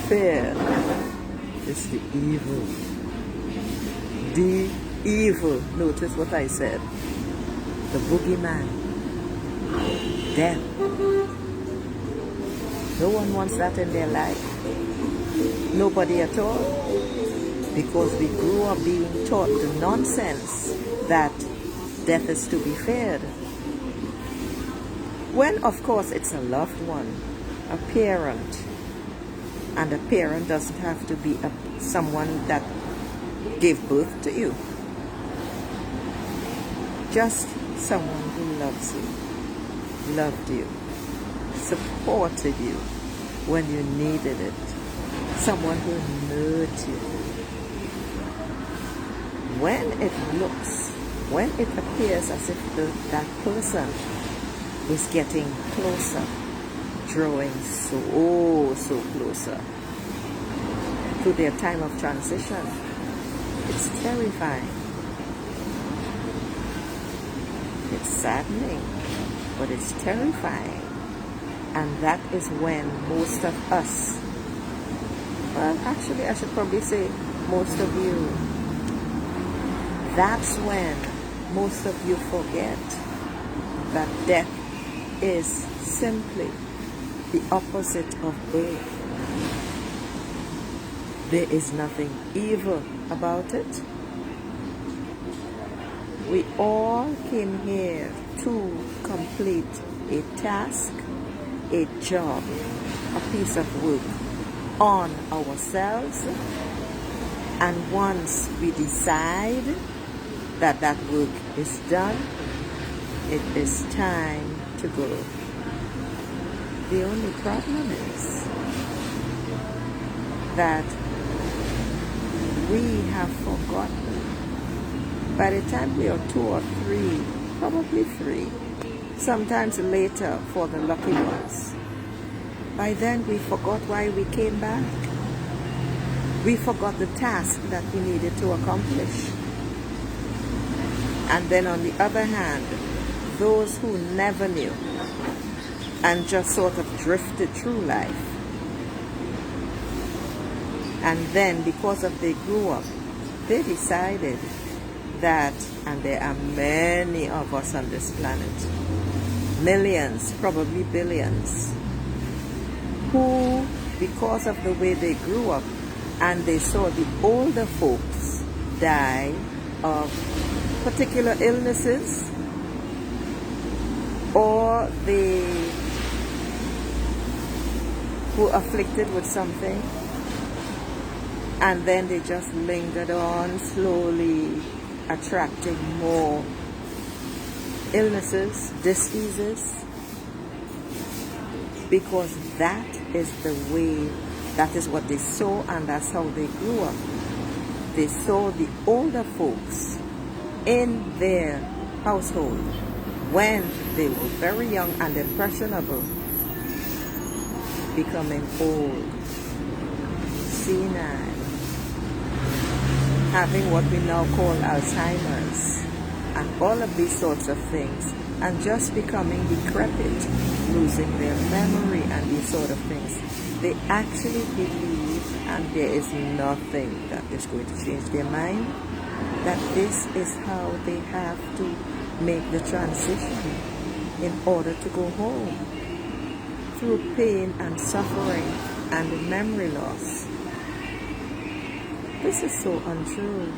feared is the evil. The evil. Notice what I said. The boogeyman. Death. No one wants that in their life. Nobody at all. Because we grew up being taught the nonsense that death is to be feared. When, of course, it's a loved one, a parent. And a parent doesn't have to be someone that gave birth to you. Just someone who loves you, loved you, supported you when you needed it. Someone who nurtured you. When it appears as if that person is getting closer, drawing so closer to their time of transition, it's terrifying. It's saddening, but it's terrifying. And that is when most of us, well, actually I should probably say most of you, that's when most of you forget that death is simply the opposite of birth. There is nothing evil about it. We all came here to complete a task, a job, a piece of work on ourselves. And once we decide that that work is done, it is time to go. The only problem is that we have forgotten. By the time we are 2 or 3, probably 3, sometimes later for the lucky ones, by then we forgot why we came back. We forgot the task that we needed to accomplish. And then on the other hand, those who never knew and just sort of drifted through life, and then because of they grew up, they decided that, and there are many of us on this planet, millions, probably billions, who, because of the way they grew up and they saw the older folks die of particular illnesses, or they were afflicted with something, and then they just lingered on, slowly attracting more illnesses, diseases, because that is the way, that is what they saw, and that's how they grew up. They saw the older folks in their household when they were very young and impressionable, becoming old, senile, having what we now call Alzheimer's, and all of these sorts of things, and just becoming decrepit, losing their memory and these sort of things. They actually believe, and there is nothing that is going to change their mind, that this is how they have to make the transition in order to go home, through pain and suffering and memory loss. This is so untrue.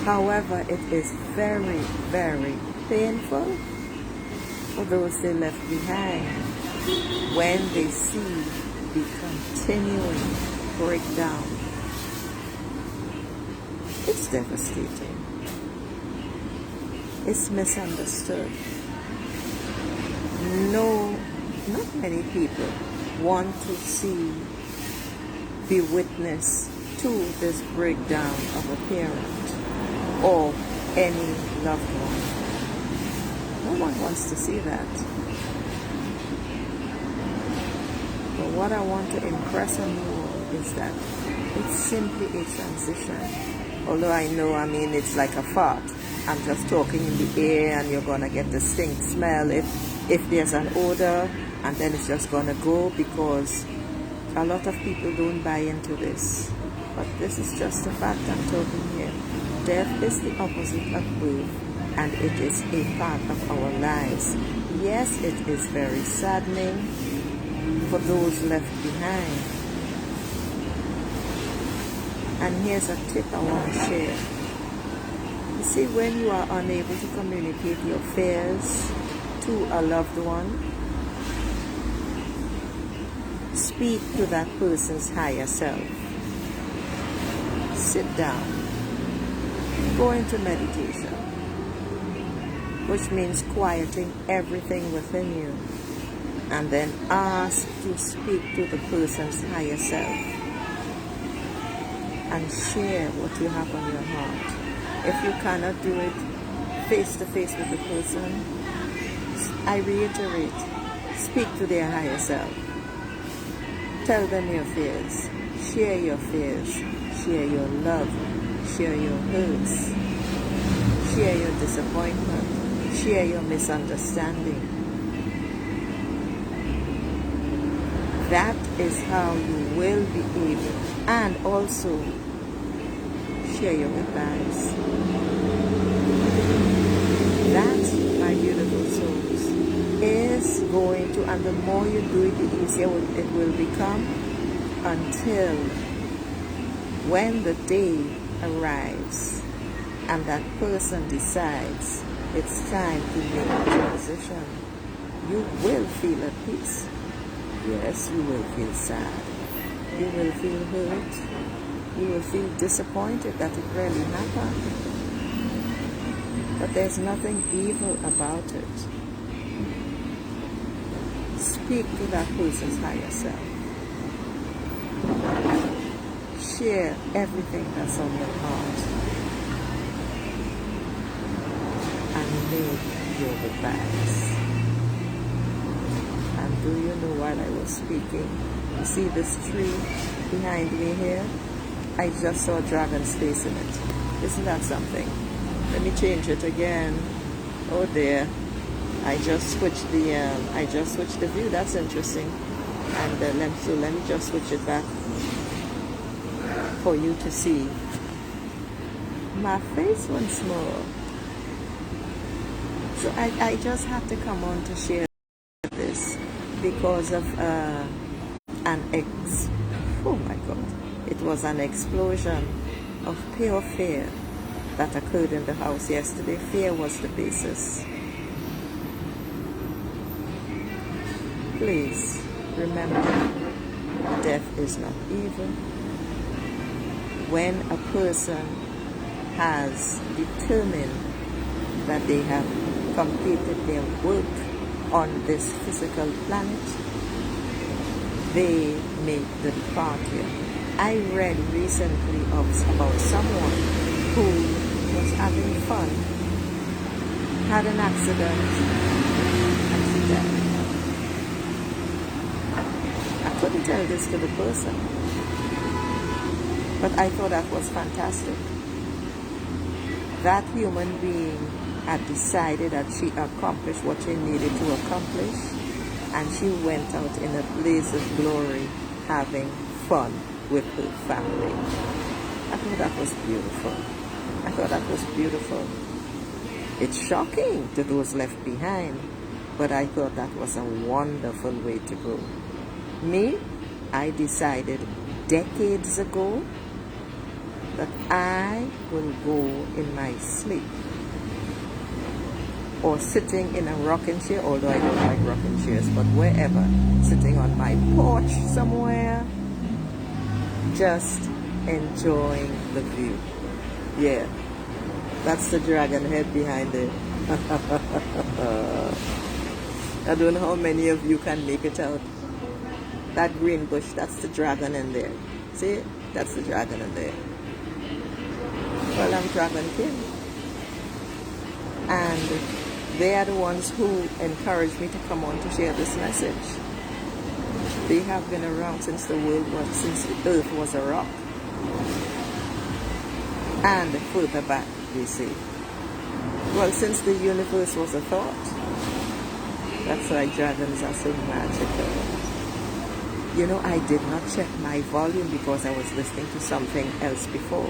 However, it is very, very painful for those they left behind when they see the continuing breakdown. It's devastating. It's misunderstood. No, not many people want to be witness to this breakdown of a parent or any loved one. No one wants to see that. But what I want to impress on you all is that it's simply a transition. Although I know, it's like a fart. I'm just talking in the air and you're going to get the stink smell if there's an odor, and then it's just going to go because A lot of people don't buy into this, but this is just a fact I'm talking here. Death is the opposite of birth, and it is a part of our lives. Yes, it is very saddening for those left behind. And here's a tip I want to share. You see, when you are unable to communicate your fears to a loved one, speak to that person's higher self. Sit down. Go into meditation, which means quieting everything within you, and then ask to speak to the person's higher self and share what you have on your heart. If you cannot do it face to face with the person, I reiterate, speak to their higher self. Tell them your fears. Share your fears. Share your love. Share your hurts. Share your disappointment. Share your misunderstanding. That is how you will be able, and also share your goodbyes. That, my beautiful souls, is going to, and the more you do it, the easier it will become, until when the day arrives and that person decides it's time to make a transition, you will feel at peace. Yes, you will feel sad. You will feel hurt. You will feel disappointed that it really happened. But there's nothing evil about it. Speak to that person's higher self. Share everything that's on your heart. And make your goodbyes. And do you know, while I was speaking, you see this tree behind me here? I just saw a dragon's face in it. Isn't that something? Let me change it again. Oh dear. I just switched the view. That's interesting. And let me just switch it back for you to see my face once more. So I just have to come on to share this because of oh my God, it was an explosion of pure fear that occurred in the house yesterday. Fear was the basis. Please remember, death is not evil. When a person has determined that they have completed their work on this physical planet, they make the departure. I read recently about someone who was having fun, had an accident, and she died. I couldn't tell this to the person, but I thought that was fantastic. That human being had decided that she accomplished what she needed to accomplish, and she went out in a blaze of glory having fun with her family. I thought that was beautiful. I thought that was beautiful. It's shocking to those left behind, but I thought that was a wonderful way to go. Me, I decided decades ago that I will go in my sleep, or sitting in a rocking chair, although I don't like rocking chairs, but wherever, sitting on my porch somewhere, just enjoying the view. Yeah, that's the dragon head behind it. I don't know how many of you can make it out. That green bush, that's the dragon in there. See, that's the dragon in there. Well, I'm Dragon King. And they are the ones who encouraged me to come on to share this message. They have been around since the earth was a rock. And further back, they say. Well, since the universe was a thought. That's why dragons are so magical. You know, I did not check my volume because I was listening to something else before.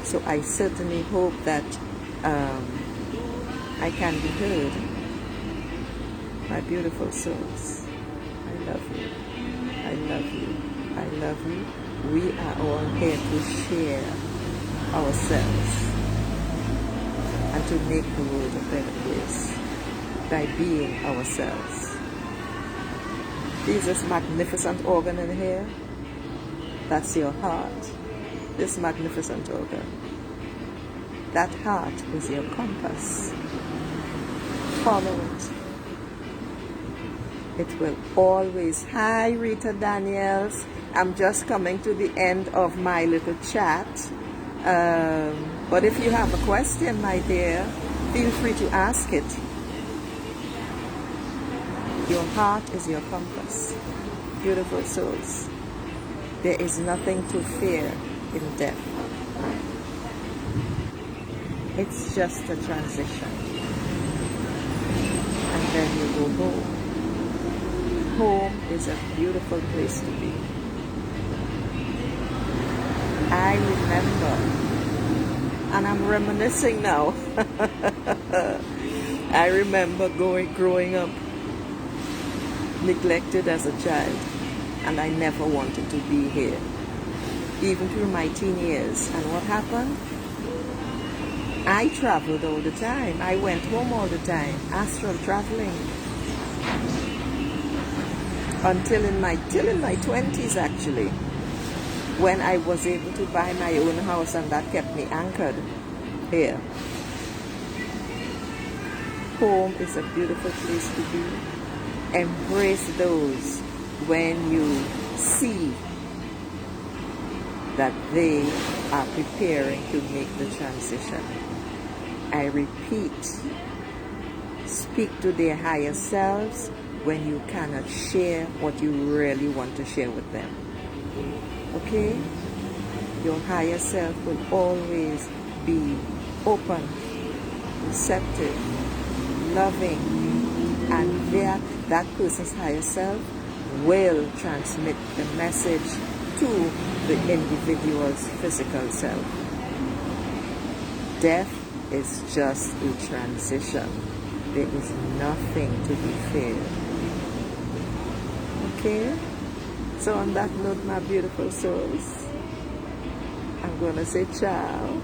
So I certainly hope that I can be heard. My beautiful souls, I love you. I love you. I love you. We are all here to share ourselves and to make the world a better place by being ourselves. Is this magnificent organ in here? That's your heart. This magnificent organ. That heart is your compass. Follow it. It will always. Hi, Rita Daniels. I'm just coming to the end of my little chat. But if you have a question, my dear, feel free to ask it. Your heart is your compass. Beautiful souls. There is nothing to fear in death. It's just a transition. And then you go home. Home is a beautiful place to be. I remember, and I'm reminiscing now. I remember growing up neglected as a child, and I never wanted to be here, even through my teen years. And what happened? I traveled all the time. I went home all the time, astral traveling, until in my 20s actually, when I was able to buy my own house, and that kept me anchored here. Home is a beautiful place to be. Embrace those when you see that they are preparing to make the transition. I repeat, speak to their higher selves when you cannot share what you really want to share with them. Okay? Your higher self will always be open, receptive, loving, and that person's higher self will transmit the message to the individual's physical self. Death is just a transition. There is nothing to be feared. Okay? So on that note, my beautiful souls, I'm going to say ciao.